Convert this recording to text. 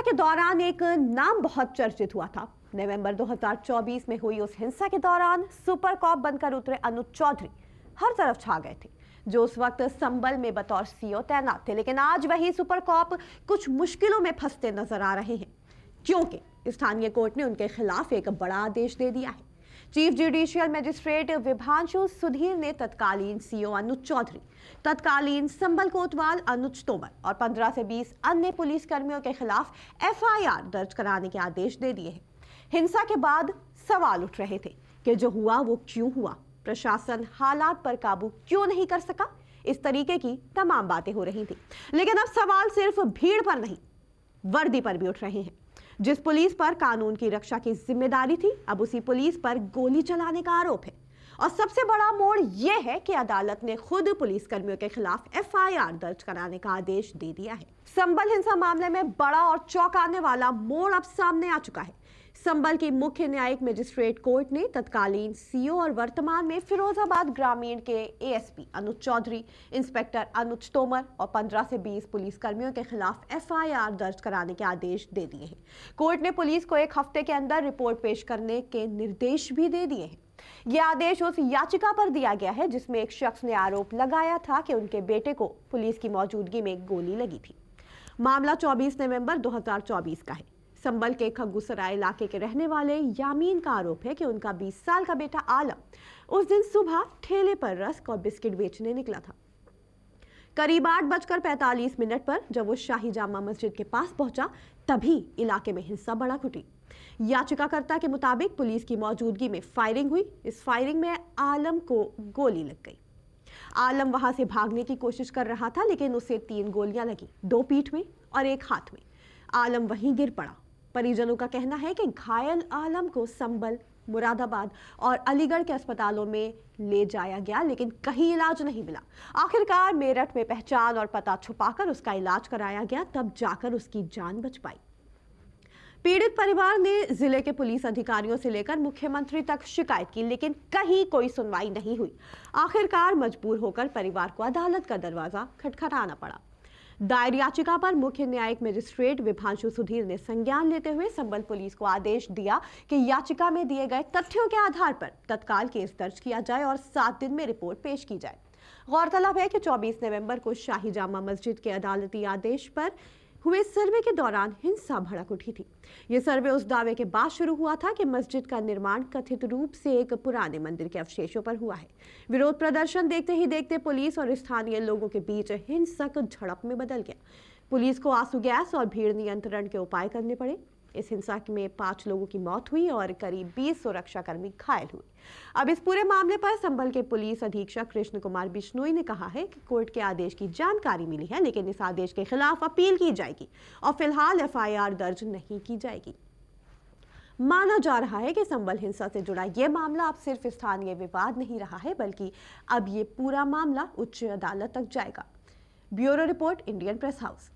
के दौरान एक नाम बहुत चर्चित हुआ था। नवंबर 2024 में हुई उस हिंसा के दौरान सुपर कॉप बनकर उतरे अनुज चौधरी हर तरफ छा गए थे, जो उस वक्त संभल में बतौर सीओ तैनात थे। लेकिन आज वही सुपर कॉप कुछ मुश्किलों में फंसते नजर आ रहे हैं, क्योंकि स्थानीय कोर्ट ने उनके खिलाफ एक बड़ा आदेश दे दिया है। Chief judicial magistrate Vibhanshu Sudhir ने तत्कालीन सीओ अनुज चौधरी, तत्कालीन संभल कोतवाल अनुज तोमर और 15 से 20 अन्य पुलिस कर्मियों के खिलाफ एफआईआर दर्ज कराने के आदेश दे दिए हैं। हिंसा के बाद सवाल उठ रहे थे कि जो हुआ वो क्यों हुआ, प्रशासन हालात पर काबू क्यों नहीं कर सका। इस तरीके की तमाम बातें हो रही थी। लेकिन अब सवाल सिर्फ भीड़ पर नहीं, वर्दी पर भी उठ रहे हैं। जिस पुलिस पर कानून की रक्षा की जिम्मेदारी थी, अब उसी पुलिस पर गोली चलाने का आरोप है। और सबसे बड़ा मोड़ यह है कि अदालत ने खुद पुलिस कर्मियों के खिलाफ एफआईआर दर्ज कराने का आदेश दे दिया है। संभल हिंसा मामले में बड़ा और चौंकाने वाला मोड़ अब सामने आ चुका है। संभल की मुख्य न्यायिक मजिस्ट्रेट कोर्ट ने तत्कालीन सीओ और वर्तमान में फिरोजाबाद ग्रामीण के एएसपी अनुज चौधरी, इंस्पेक्टर अनुज तोमर और 15 से 20 पुलिस कर्मियों के खिलाफ एफआईआर दर्ज कराने के आदेश दे दिए हैं। कोर्ट ने पुलिस को 1 हफ्ते के अंदर रिपोर्ट पेश करने के निर्देश भी दे दिए हैं। यह आदेश उस याचिका पर दिया गया है जिसमें एक शख्स ने आरोप लगाया था कि उनके बेटे को पुलिस की मौजूदगी में गोली लगी थी। मामला 24 नवंबर 2024 का है। संभल के खग्गूसराय इलाके के रहने वाले यामीन का आरोप है कि उनका 20 साल का बेटा आलम उस दिन सुबह ठेले पर रस्क और बिस्किट बेचने निकला था। करीब 8:45 पर जब वो शाही जामा मस्जिद के पास पहुंचा, तभी इलाके में हिंसा भड़क उठी। याचिकाकर्ता के मुताबिक पुलिस की मौजूदगी में फायरिंग हुई। इस फायरिंग में आलम को गोली लग गई। आलम वहां से भागने की कोशिश कर रहा था, लेकिन उसे 3 गोलियां लगी, 2 पीठ में और 1 हाथ में। आलम वहीं गिर पड़ा। परिजनों का कहना है कि घायल आलम को संभल, मुरादाबाद और अलीगढ़ के अस्पतालों में ले जाया गया, लेकिन कहीं इलाज नहीं मिला। आखिरकार मेरठ में पहचान और पता छुपाकर उसका इलाज कराया गया, तब जाकर उसकी जान बच पाई। पीड़ित परिवार ने जिले के पुलिस अधिकारियों से लेकर मुख्यमंत्री तक शिकायत की, लेकिन कहीं कोई सुनवाई नहीं हुई। आखिरकार मजबूर होकर परिवार को अदालत का दरवाजा खटखटाना पड़ा। दायर याचिका पर मुख्य न्यायिक मजिस्ट्रेट विभांशु सुधीर ने संज्ञान लेते हुए संभल पुलिस को आदेश दिया कि याचिका में दिए गए तथ्यों के आधार पर तत्काल केस दर्ज किया जाए और 7 दिन में रिपोर्ट पेश की जाए। गौरतलब है कि 24 नवंबर को शाही जामा मस्जिद के अदालती आदेश पर हुए सर्वे के दौरान हिंसा भड़क उठी थी। यह सर्वे उस दावे के बाद शुरू हुआ था कि मस्जिद का निर्माण कथित रूप से एक पुराने मंदिर के अवशेषों पर हुआ है। विरोध प्रदर्शन देखते ही देखते पुलिस और स्थानीय लोगों के बीच हिंसक झड़प में बदल गया। पुलिस को आंसू गैस और भीड़ नियंत्रण के उपाय करने पड़े। इस हिंसा में 5 लोगों की मौत हुई और करीब 20 सुरक्षाकर्मी घायल हुए। अब इस पूरे मामले पर संभल के पुलिस अधीक्षक कृष्ण कुमार बिश्नोई ने कहा है कि कोर्ट के आदेश की जानकारी मिली है, लेकिन इस आदेश के खिलाफ अपील की जाएगी और फिलहाल एफआईआर दर्ज नहीं की जाएगी। माना जा रहा है कि संभल हिंसा से जुड़ा यह मामला अब सिर्फ स्थानीय विवाद नहीं रहा है, बल्कि अब ये पूरा मामला उच्च अदालत तक जाएगा। Bureau report, Indian press house.